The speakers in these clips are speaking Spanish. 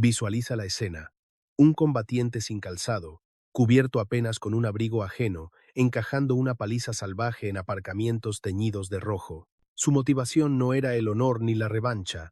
Visualiza la escena. Un combatiente sin calzado, cubierto apenas con un abrigo ajeno, encajando una paliza salvaje en aparcamientos teñidos de rojo. Su motivación no era el honor ni la revancha.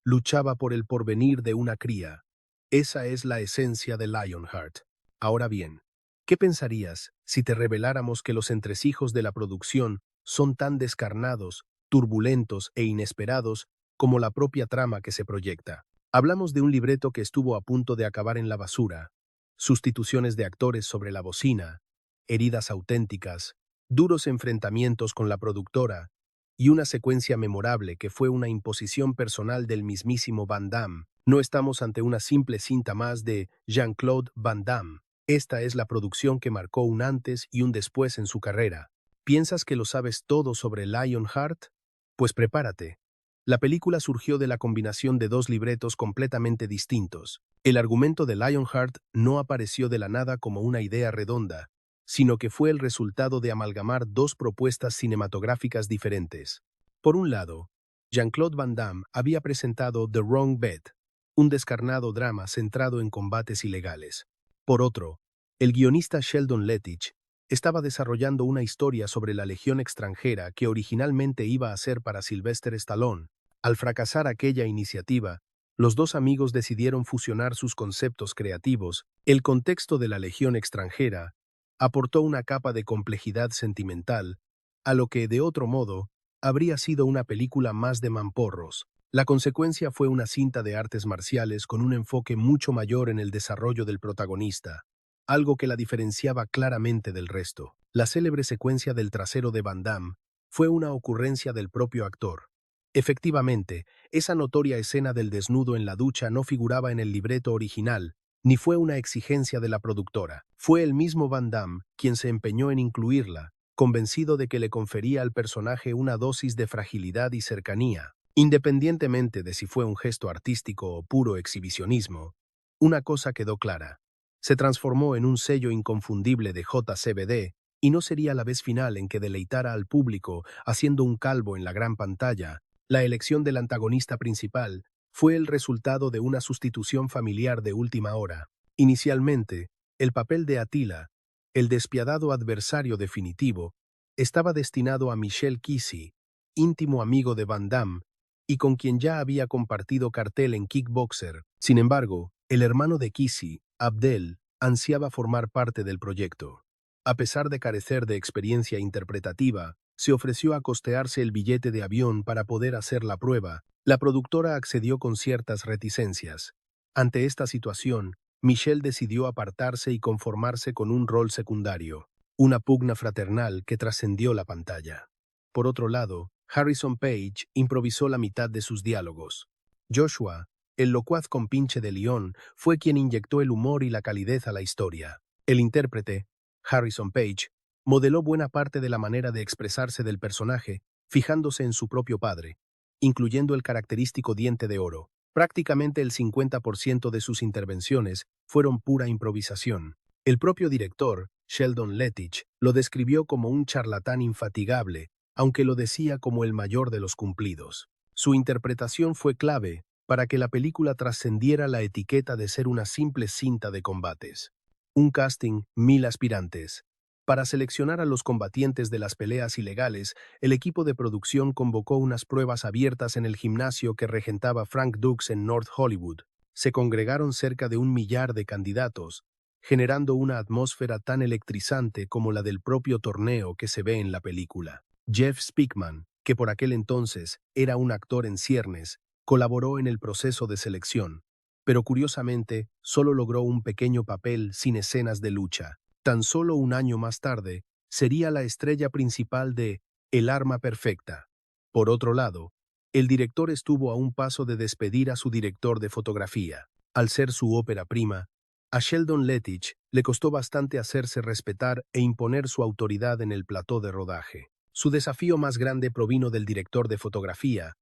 Luchaba por el porvenir de una cría. Esa es la esencia de Lionheart. Ahora bien, ¿qué pensarías si te reveláramos que los entresijos de la producción son tan descarnados, turbulentos e inesperados como la propia trama que se proyecta? Hablamos de un libreto que estuvo a punto de acabar en la basura, sustituciones de actores sobre la bocina, heridas auténticas, duros enfrentamientos con la productora y una secuencia memorable que fue una imposición personal del mismísimo Van Damme. No estamos ante una simple cinta más de Jean-Claude Van Damme. Esta es la producción que marcó un antes y un después en su carrera. ¿Piensas que lo sabes todo sobre Lionheart? Pues prepárate. La película surgió de la combinación de dos libretos completamente distintos. El argumento de Lionheart no apareció de la nada como una idea redonda, sino que fue el resultado de amalgamar dos propuestas cinematográficas diferentes. Por un lado, Jean-Claude Van Damme había presentado The Wrong Bet, un descarnado drama centrado en combates ilegales. Por otro, el guionista Sheldon Lettich estaba desarrollando una historia sobre la Legión extranjera que originalmente iba a ser para Sylvester Stallone. Al fracasar aquella iniciativa, los dos amigos decidieron fusionar sus conceptos creativos. El contexto de la Legión extranjera aportó una capa de complejidad sentimental, a lo que, de otro modo, habría sido una película más de mamporros. La consecuencia fue una cinta de artes marciales con un enfoque mucho mayor en el desarrollo del protagonista, algo que la diferenciaba claramente del resto. La célebre secuencia del trasero de Van Damme fue una ocurrencia del propio actor. Efectivamente, esa notoria escena del desnudo en la ducha no figuraba en el libreto original, ni fue una exigencia de la productora. Fue el mismo Van Damme quien se empeñó en incluirla, convencido de que le confería al personaje una dosis de fragilidad y cercanía. Independientemente de si fue un gesto artístico o puro exhibicionismo, una cosa quedó clara. Se transformó en un sello inconfundible de JCVD y no sería la vez final en que deleitara al público haciendo un calvo en la gran pantalla. La elección del antagonista principal fue el resultado de una sustitución familiar de última hora. Inicialmente, el papel de Attila, el despiadado adversario definitivo, estaba destinado a Michel Kisi, íntimo amigo de Van Damme, y con quien ya había compartido cartel en Kickboxer. Sin embargo, el hermano de Kisi, Abdel, ansiaba formar parte del proyecto. A pesar de carecer de experiencia interpretativa, se ofreció a costearse el billete de avión para poder hacer la prueba. La productora accedió con ciertas reticencias. Ante esta situación, Michelle decidió apartarse y conformarse con un rol secundario, una pugna fraternal que trascendió la pantalla. Por otro lado, Harrison Page improvisó la mitad de sus diálogos. Joshua, el locuaz compinche de Lyon, fue quien inyectó el humor y la calidez a la historia. El intérprete, Harrison Page, modeló buena parte de la manera de expresarse del personaje, fijándose en su propio padre, incluyendo el característico diente de oro. Prácticamente el 50% de sus intervenciones fueron pura improvisación. El propio director, Sheldon Lettich, lo describió como un charlatán infatigable, aunque lo decía como el mayor de los cumplidos. Su interpretación fue clave para que la película trascendiera la etiqueta de ser una simple cinta de combates. Un casting, 1000 aspirantes. Para seleccionar a los combatientes de las peleas ilegales, el equipo de producción convocó unas pruebas abiertas en el gimnasio que regentaba Frank Dux en North Hollywood. Se congregaron cerca de 1 millar de candidatos, generando una atmósfera tan electrizante como la del propio torneo que se ve en la película. Jeff Speakman, que por aquel entonces era un actor en ciernes, colaboró en el proceso de selección, pero curiosamente solo logró un pequeño papel sin escenas de lucha. Tan solo un año más tarde, sería la estrella principal de El arma perfecta. Por otro lado, el director estuvo a un paso de despedir a su director de fotografía. Al ser su ópera prima, a Sheldon Lettich le costó bastante hacerse respetar e imponer su autoridad en el plató de rodaje. Su desafío más grande provino del director de fotografía,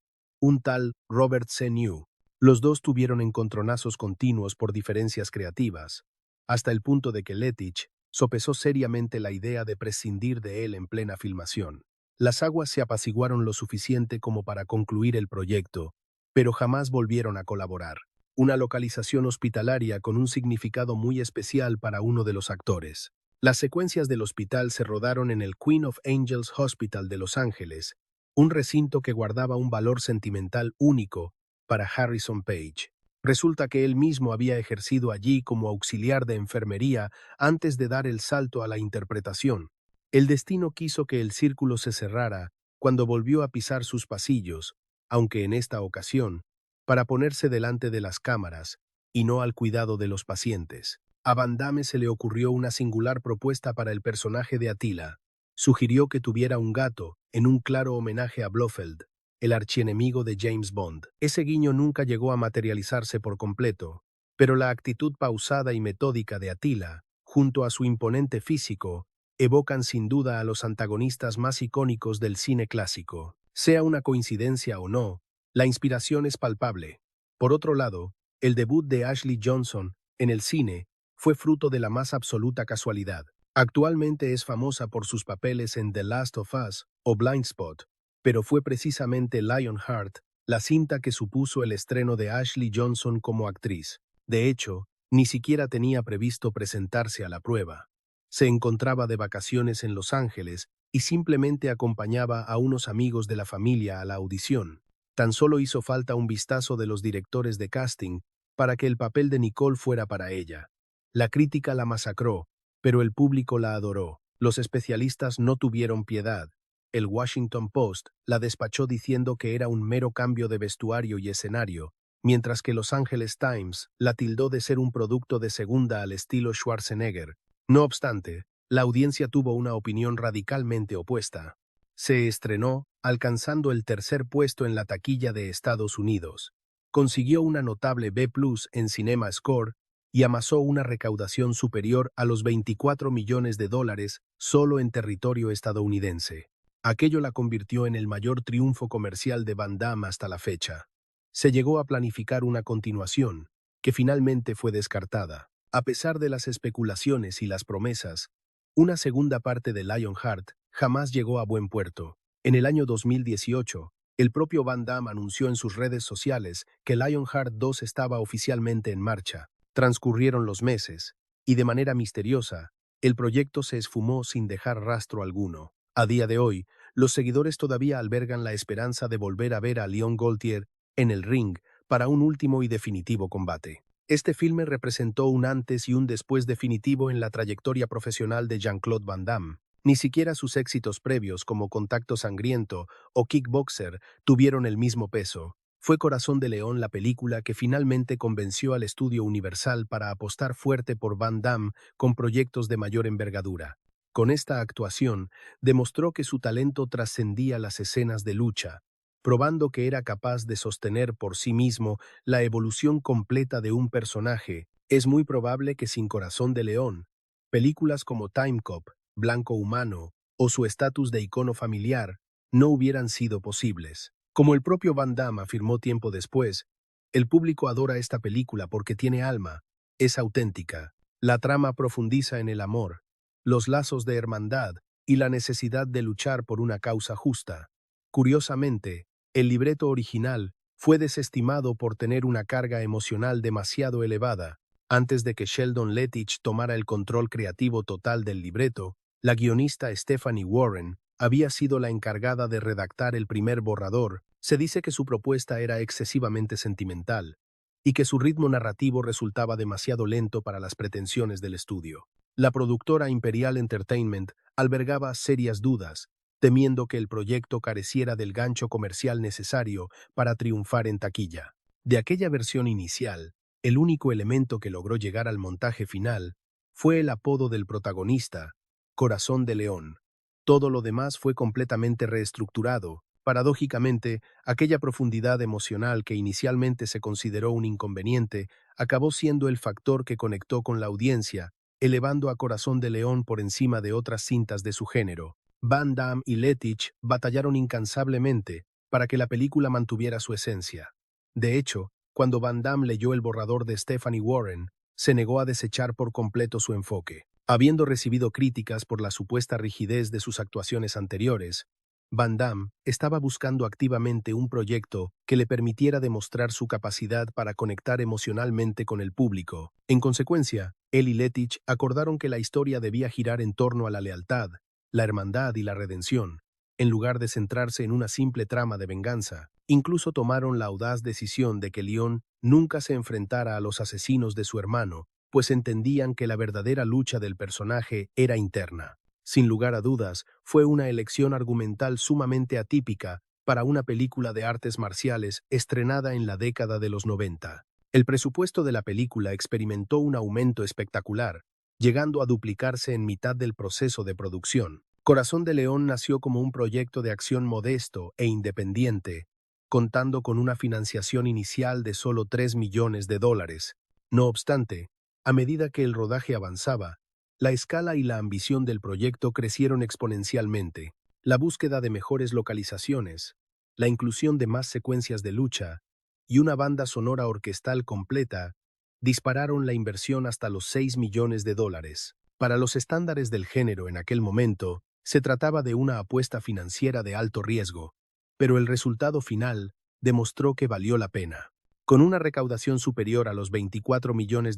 un tal Robert C. New. Los dos tuvieron encontronazos continuos por diferencias creativas, hasta el punto de que Lettich sopesó seriamente la idea de prescindir de él en plena filmación. Las aguas se apaciguaron lo suficiente como para concluir el proyecto, pero jamás volvieron a colaborar. una localización hospitalaria con un significado muy especial para uno de los actores. Las secuencias del hospital se rodaron en el Queen of Angels Hospital de Los Ángeles, un recinto que guardaba un valor sentimental único para Harrison Page. Resulta que él mismo había ejercido allí como auxiliar de enfermería antes de dar el salto a la interpretación. El destino quiso que el círculo se cerrara cuando volvió a pisar sus pasillos, aunque en esta ocasión, para ponerse delante de las cámaras y no al cuidado de los pacientes. A Van Damme se le ocurrió una singular propuesta para el personaje de Attila. Sugirió que tuviera un gato, en un claro homenaje a Blofeld, el archienemigo de James Bond. Ese guiño nunca llegó a materializarse por completo, pero la actitud pausada y metódica de Attila, junto a su imponente físico, evocan sin duda a los antagonistas más icónicos del cine clásico. Sea una coincidencia o no, la inspiración es palpable. Por otro lado, el debut de Ashley Johnson en el cine fue fruto de la más absoluta casualidad. Actualmente es famosa por sus papeles en The Last of Us o Blindspot, pero fue precisamente Lionheart la cinta que supuso el estreno de Ashley Johnson como actriz. De hecho, ni siquiera tenía previsto presentarse a la prueba. Se encontraba de vacaciones en Los Ángeles y simplemente acompañaba a unos amigos de la familia a la audición. Tan solo hizo falta un vistazo de los directores de casting para que el papel de Nicole fuera para ella. La crítica la masacró, pero el público la adoró. Los especialistas no tuvieron piedad. El Washington Post la despachó diciendo que era un mero cambio de vestuario y escenario, mientras que Los Angeles Times la tildó de ser un producto de segunda al estilo Schwarzenegger. No obstante, la audiencia tuvo una opinión radicalmente opuesta. Se estrenó, alcanzando el tercer puesto en la taquilla de Estados Unidos. Consiguió una notable B+ en Cinema Score y amasó una recaudación superior a los $24 millones solo en territorio estadounidense. Aquello la convirtió en el mayor triunfo comercial de Van Damme hasta la fecha. Se llegó a planificar una continuación, que finalmente fue descartada. A pesar de las especulaciones y las promesas, una segunda parte de Lionheart jamás llegó a buen puerto. En el año 2018, el propio Van Damme anunció en sus redes sociales que Lionheart 2 estaba oficialmente en marcha. Transcurrieron los meses, y de manera misteriosa, el proyecto se esfumó sin dejar rastro alguno. A día de hoy, los seguidores todavía albergan la esperanza de volver a ver a Léon Gaultier en el ring para un último y definitivo combate. Este filme representó un antes y un después definitivo en la trayectoria profesional de Jean-Claude Van Damme. Ni siquiera sus éxitos previos como Contacto Sangriento o Kickboxer tuvieron el mismo peso. Fue Corazón de León la película que finalmente convenció al estudio Universal para apostar fuerte por Van Damme con proyectos de mayor envergadura. Con esta actuación, demostró que su talento trascendía las escenas de lucha, probando que era capaz de sostener por sí mismo la evolución completa de un personaje. Es muy probable que sin Corazón de León, películas como Time Cop, Blanco Humano o su estatus de icono familiar no hubieran sido posibles. Como el propio Van Damme afirmó tiempo después, el público adora esta película porque tiene alma, es auténtica. La trama profundiza en el amor, los lazos de hermandad y la necesidad de luchar por una causa justa. Curiosamente, el libreto original fue desestimado por tener una carga emocional demasiado elevada. Antes de que Sheldon Lettich tomara el control creativo total del libreto, la guionista Stephanie Warren había sido la encargada de redactar el primer borrador. Se dice que su propuesta era excesivamente sentimental y que su ritmo narrativo resultaba demasiado lento para las pretensiones del estudio. La productora Imperial Entertainment albergaba serias dudas, temiendo que el proyecto careciera del gancho comercial necesario para triunfar en taquilla. De aquella versión inicial, el único elemento que logró llegar al montaje final fue el apodo del protagonista, Corazón de León. Todo lo demás fue completamente reestructurado. Paradójicamente, aquella profundidad emocional que inicialmente se consideró un inconveniente acabó siendo el factor que conectó con la audiencia, elevando a Corazón de León por encima de otras cintas de su género. Van Damme y Lettich batallaron incansablemente para que la película mantuviera su esencia. De hecho, cuando Van Damme leyó el borrador de Stephanie Warren, se negó a desechar por completo su enfoque. Habiendo recibido críticas por la supuesta rigidez de sus actuaciones anteriores, Van Damme estaba buscando activamente un proyecto que le permitiera demostrar su capacidad para conectar emocionalmente con el público. En consecuencia, él y Lettich acordaron que la historia debía girar en torno a la lealtad, la hermandad y la redención, en lugar de centrarse en una simple trama de venganza. Incluso tomaron la audaz decisión de que Leon nunca se enfrentara a los asesinos de su hermano, pues entendían que la verdadera lucha del personaje era interna. Sin lugar a dudas, fue una elección argumental sumamente atípica para una película de artes marciales estrenada en la década de los 90. El presupuesto de la película experimentó un aumento espectacular, llegando a duplicarse en mitad del proceso de producción. Corazón de León nació como un proyecto de acción modesto e independiente, contando con una financiación inicial de solo $3 millones. No obstante, a medida que el rodaje avanzaba, la escala y la ambición del proyecto crecieron exponencialmente. La búsqueda de mejores localizaciones, la inclusión de más secuencias de lucha y una banda sonora orquestal completa dispararon la inversión hasta los $6 millones. Para los estándares del género en aquel momento, se trataba de una apuesta financiera de alto riesgo, pero el resultado final demostró que valió la pena. Con una recaudación superior a los $24 millones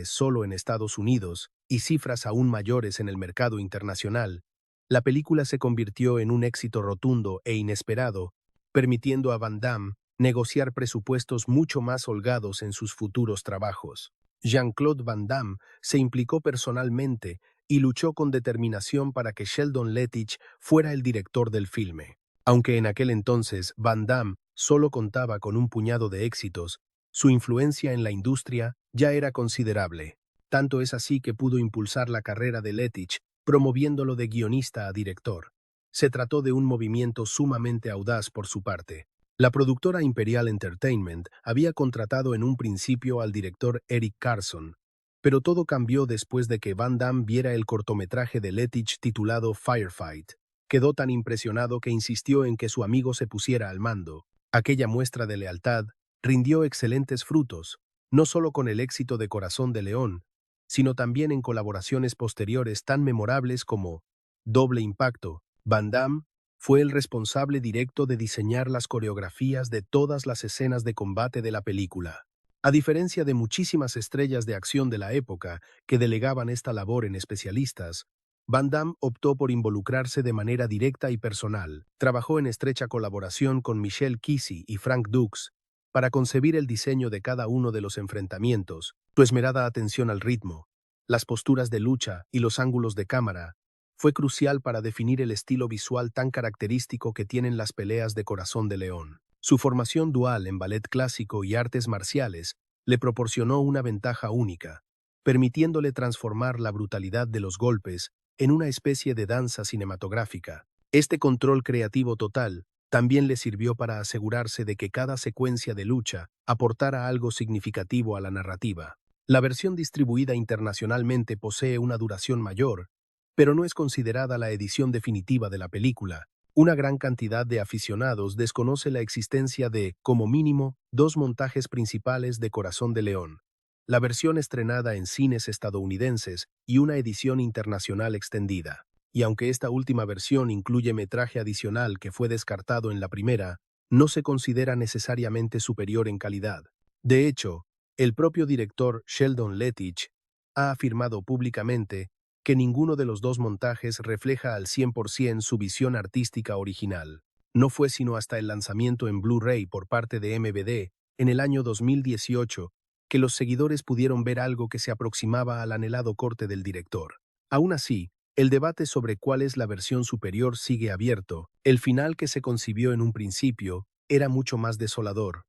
solo en Estados Unidos y cifras aún mayores en el mercado internacional, la película se convirtió en un éxito rotundo e inesperado, permitiendo a Van Damme negociar presupuestos mucho más holgados en sus futuros trabajos. Jean-Claude Van Damme se implicó personalmente y luchó con determinación para que Sheldon Lettich fuera el director del filme. Aunque en aquel entonces Van Damme solo contaba con un puñado de éxitos, su influencia en la industria ya era considerable. Tanto es así que pudo impulsar la carrera de Lettich, promoviéndolo de guionista a director. Se trató de un movimiento sumamente audaz por su parte. La productora Imperial Entertainment había contratado en un principio al director Eric Carson, pero todo cambió después de que Van Damme viera el cortometraje de Lettich titulado Firefight. Quedó tan impresionado que insistió en que su amigo se pusiera al mando. Aquella muestra de lealtad rindió excelentes frutos, no solo con el éxito de Corazón de León, sino también en colaboraciones posteriores tan memorables como Doble Impacto. Van Damme fue el responsable directo de diseñar las coreografías de todas las escenas de combate de la película. A diferencia de muchísimas estrellas de acción de la época que delegaban esta labor en especialistas, Van Damme optó por involucrarse de manera directa y personal. Trabajó en estrecha colaboración con Michel Kisi y Frank Dux para concebir el diseño de cada uno de los enfrentamientos. Su esmerada atención al ritmo, las posturas de lucha y los ángulos de cámara fue crucial para definir el estilo visual tan característico que tienen las peleas de Corazón de León. Su formación dual en ballet clásico y artes marciales le proporcionó una ventaja única, permitiéndole transformar la brutalidad de los golpes en una especie de danza cinematográfica. Este control creativo total también le sirvió para asegurarse de que cada secuencia de lucha aportara algo significativo a la narrativa. La versión distribuida internacionalmente posee una duración mayor, pero no es considerada la edición definitiva de la película. Una gran cantidad de aficionados desconoce la existencia de, como mínimo, dos montajes principales de Corazón de León: la versión estrenada en cines estadounidenses y una edición internacional extendida. Y aunque esta última versión incluye metraje adicional que fue descartado en la primera, no se considera necesariamente superior en calidad. De hecho, el propio director Sheldon Lettich ha afirmado públicamente que ninguno de los dos montajes refleja al 100% su visión artística original. No fue sino hasta el lanzamiento en Blu-ray por parte de MVD en el año 2018 que los seguidores pudieron ver algo que se aproximaba al anhelado corte del director. Aún así, el debate sobre cuál es la versión superior sigue abierto. El final que se concibió en un principio era mucho más desolador.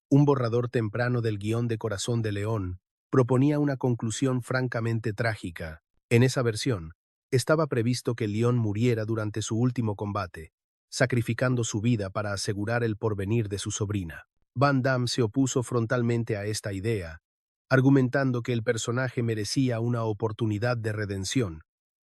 Un borrador temprano del guión de Corazón de León proponía una conclusión francamente trágica. En esa versión, estaba previsto que León muriera durante su último combate, sacrificando su vida para asegurar el porvenir de su sobrina. Van Damme se opuso frontalmente a esta idea, argumentando que el personaje merecía una oportunidad de redención,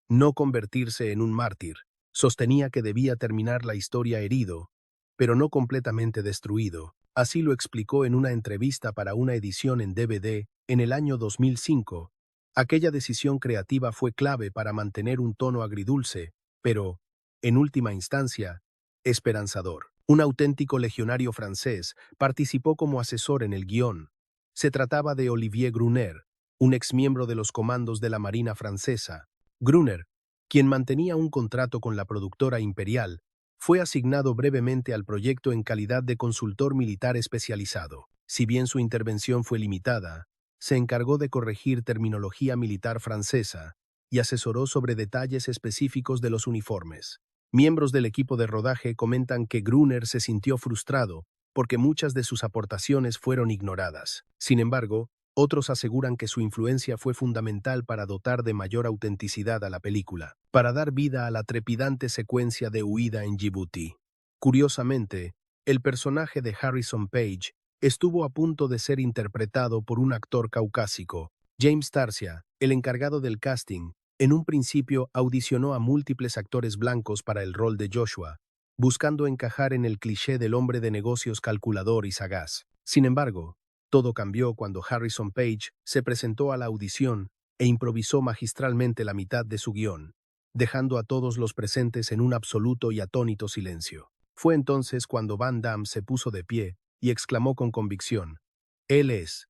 no convertirse en un mártir. Sostenía que debía terminar la historia herido, pero no completamente destruido. Así lo explicó en una entrevista para una edición en DVD en el año 2005. Aquella decisión creativa fue clave para mantener un tono agridulce, pero, en última instancia, esperanzador. Un auténtico legionario francés participó como asesor en el guión. Se trataba de Olivier Gruner, un exmiembro de los comandos de la Marina francesa. Gruner, quien mantenía un contrato con la productora imperial, fue asignado brevemente al proyecto en calidad de consultor militar especializado. Si bien su intervención fue limitada, se encargó de corregir terminología militar francesa y asesoró sobre detalles específicos de los uniformes. Miembros del equipo de rodaje comentan que Gruner se sintió frustrado porque muchas de sus aportaciones fueron ignoradas. Sin embargo, otros aseguran que su influencia fue fundamental para dotar de mayor autenticidad a la película, para dar vida a la trepidante secuencia de huida en Djibouti. Curiosamente, el personaje de Harrison Page estuvo a punto de ser interpretado por un actor caucásico. James Tarsia, el encargado del casting, en un principio audicionó a múltiples actores blancos para el rol de Joshua, buscando encajar en el cliché del hombre de negocios calculador y sagaz. Sin embargo, todo cambió cuando Harrison Page se presentó a la audición e improvisó magistralmente la mitad de su guión, dejando a todos los presentes en un absoluto y atónito silencio. Fue entonces cuando Van Damme se puso de pie y exclamó con convicción: Él es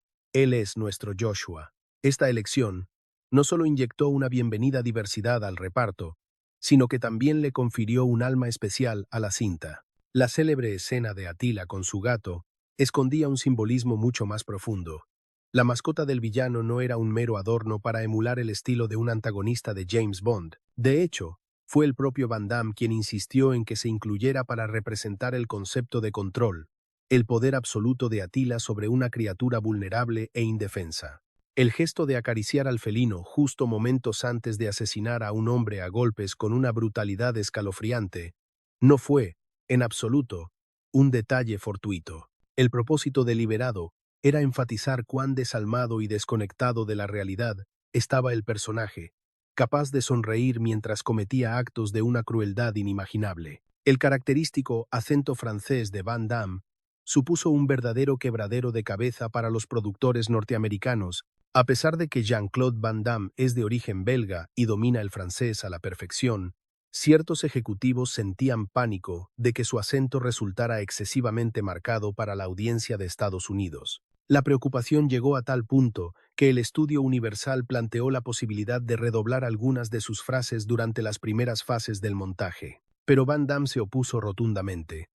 nuestro Joshua. Esta elección no solo inyectó una bienvenida diversidad al reparto, sino que también le confirió un alma especial a la cinta. La célebre escena de Attila con su gato escondía un simbolismo mucho más profundo. La mascota del villano no era un mero adorno para emular el estilo de un antagonista de James Bond. De hecho, fue el propio Van Damme quien insistió en que se incluyera para representar el concepto de control, el poder absoluto de Attila sobre una criatura vulnerable e indefensa. El gesto de acariciar al felino justo momentos antes de asesinar a un hombre a golpes con una brutalidad escalofriante no fue, en absoluto, un detalle fortuito. El propósito deliberado era enfatizar cuán desalmado y desconectado de la realidad estaba el personaje, capaz de sonreír mientras cometía actos de una crueldad inimaginable. El característico acento francés de Van Damme supuso un verdadero quebradero de cabeza para los productores norteamericanos, a pesar de que Jean-Claude Van Damme es de origen belga y domina el francés a la perfección. Ciertos ejecutivos sentían pánico de que su acento resultara excesivamente marcado para la audiencia de Estados Unidos. La preocupación llegó a tal punto que el estudio Universal planteó la posibilidad de redoblar algunas de sus frases durante las primeras fases del montaje. Pero Van Damme se opuso rotundamente.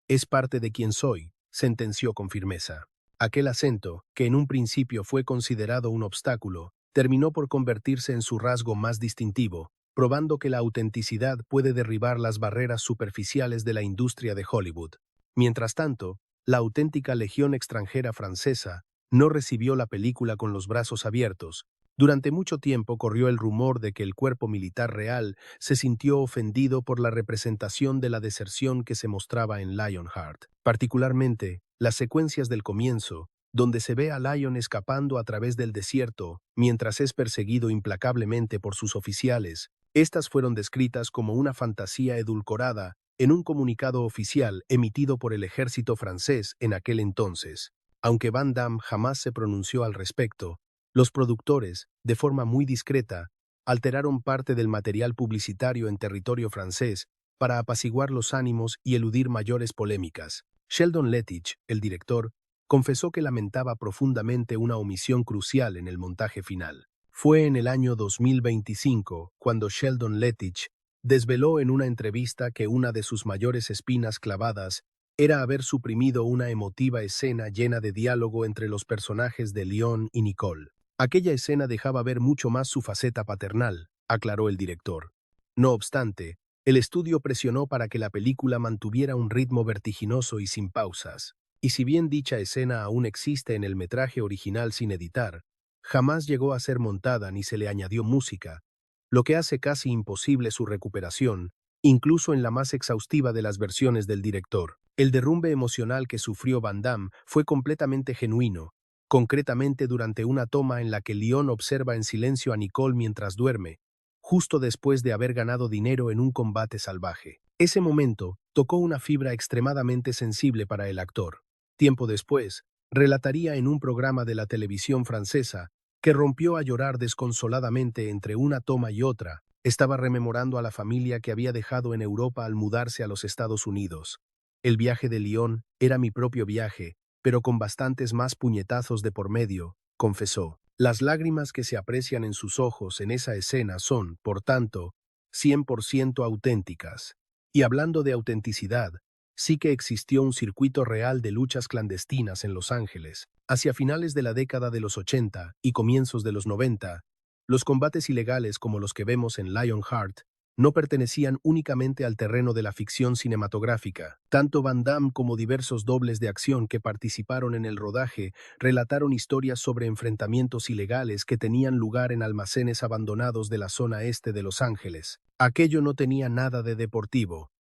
Es parte de quien soy, sentenció con firmeza. Aquel acento, que en un principio fue considerado un obstáculo, terminó por convertirse en su rasgo más distintivo, probando que la autenticidad puede derribar las barreras superficiales de la industria de Hollywood. Mientras tanto, la auténtica Legión extranjera francesa no recibió la película con los brazos abiertos. Durante mucho tiempo corrió el rumor de que el cuerpo militar real se sintió ofendido por la representación de la deserción que se mostraba en Lionheart. Particularmente, las secuencias del comienzo, donde se ve a Lion escapando a través del desierto mientras es perseguido implacablemente por sus oficiales. Estas fueron descritas como una fantasía edulcorada en un comunicado oficial emitido por el ejército francés en aquel entonces. Aunque Van Damme jamás se pronunció al respecto, los productores, de forma muy discreta, alteraron parte del material publicitario en territorio francés para apaciguar los ánimos y eludir mayores polémicas. Sheldon Lettich, el director, confesó que lamentaba profundamente una omisión crucial en el montaje final. Fue en el año 2025 cuando Sheldon Lettich desveló en una entrevista que una de sus mayores espinas clavadas era haber suprimido una emotiva escena llena de diálogo entre los personajes de Leon y Nicole. Aquella escena dejaba ver mucho más su faceta paternal, aclaró el director. No obstante, el estudio presionó para que la película mantuviera un ritmo vertiginoso y sin pausas. Y si bien dicha escena aún existe en el metraje original sin editar, jamás llegó a ser montada ni se le añadió música, lo que hace casi imposible su recuperación, incluso en la más exhaustiva de las versiones del director. El derrumbe emocional que sufrió Van Damme fue completamente genuino, concretamente durante una toma en la que Leon observa en silencio a Nicole mientras duerme, justo después de haber ganado dinero en un combate salvaje. Ese momento tocó una fibra extremadamente sensible para el actor. Tiempo después, relataría en un programa de la televisión francesa que rompió a llorar desconsoladamente entre una toma y otra, Estaba rememorando a la familia que había dejado en Europa al mudarse a los Estados Unidos. El viaje de Lyon era mi propio viaje, pero con bastantes más puñetazos de por medio, confesó. Las lágrimas que se aprecian en sus ojos en esa escena son, por tanto, 100% auténticas. Y hablando de autenticidad, sí que existió un circuito real de luchas clandestinas en Los Ángeles. Hacia finales de la década de los 80 y comienzos de los 90, los combates ilegales como los que vemos en Lionheart no pertenecían únicamente al terreno de la ficción cinematográfica. Tanto Van Damme como diversos dobles de acción que participaron en el rodaje relataron historias sobre enfrentamientos ilegales que tenían lugar en almacenes abandonados de la zona este de Los Ángeles. Aquello no tenía nada de deportivo.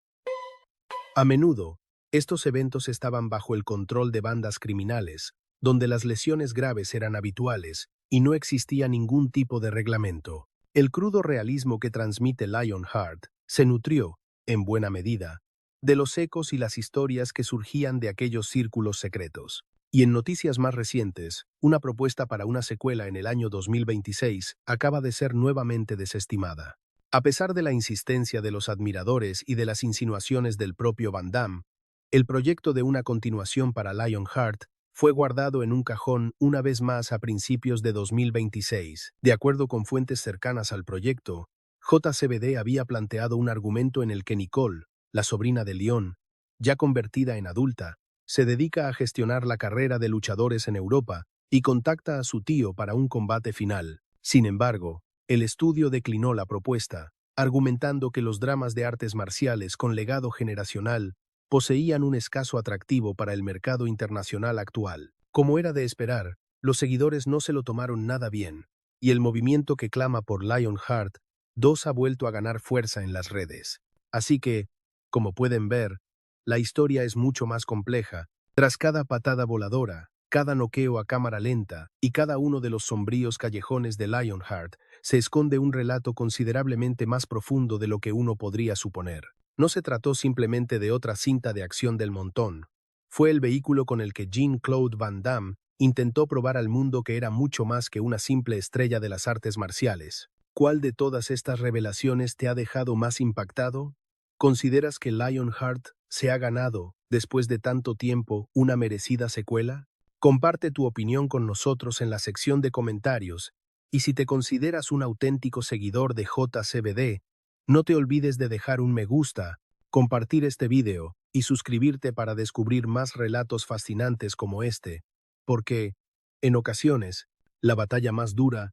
A menudo, estos eventos estaban bajo el control de bandas criminales, donde las lesiones graves eran habituales y no existía ningún tipo de reglamento. El crudo realismo que transmite Lionheart se nutrió, en buena medida, de los ecos y las historias que surgían de aquellos círculos secretos. Y en noticias más recientes, una propuesta para una secuela en el año 2026 acaba de ser nuevamente desestimada. A pesar de la insistencia de los admiradores y de las insinuaciones del propio Van Damme, el proyecto de una continuación para Lionheart fue guardado en un cajón una vez más a principios de 2026. De acuerdo con fuentes cercanas al proyecto, JCVD había planteado un argumento en el que Nicole, la sobrina de Leon, ya convertida en adulta, se dedica a gestionar la carrera de luchadores en Europa y contacta a su tío para un combate final. Sin embargo, el estudio declinó la propuesta, argumentando que los dramas de artes marciales con legado generacional poseían un escaso atractivo para el mercado internacional actual. Como era de esperar, los seguidores no se lo tomaron nada bien, y el movimiento que clama por Lionheart 2 ha vuelto a ganar fuerza en las redes. Así que, como pueden ver, la historia es mucho más compleja. Tras cada patada voladora, cada noqueo a cámara lenta y cada uno de los sombríos callejones de Lionheart, se esconde un relato considerablemente más profundo de lo que uno podría suponer. No se trató simplemente de otra cinta de acción del montón. Fue el vehículo con el que Jean-Claude Van Damme intentó probar al mundo que era mucho más que una simple estrella de las artes marciales. ¿Cuál de todas estas revelaciones te ha dejado más impactado? ¿Consideras que Lionheart se ha ganado, después de tanto tiempo, una merecida secuela? Comparte tu opinión con nosotros en la sección de comentarios, y si te consideras un auténtico seguidor de JCVD, no te olvides de dejar un me gusta, compartir este video y suscribirte para descubrir más relatos fascinantes como este, porque, en ocasiones, la batalla más dura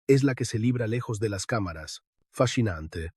es la que se libra lejos de las cámaras. Fascinante.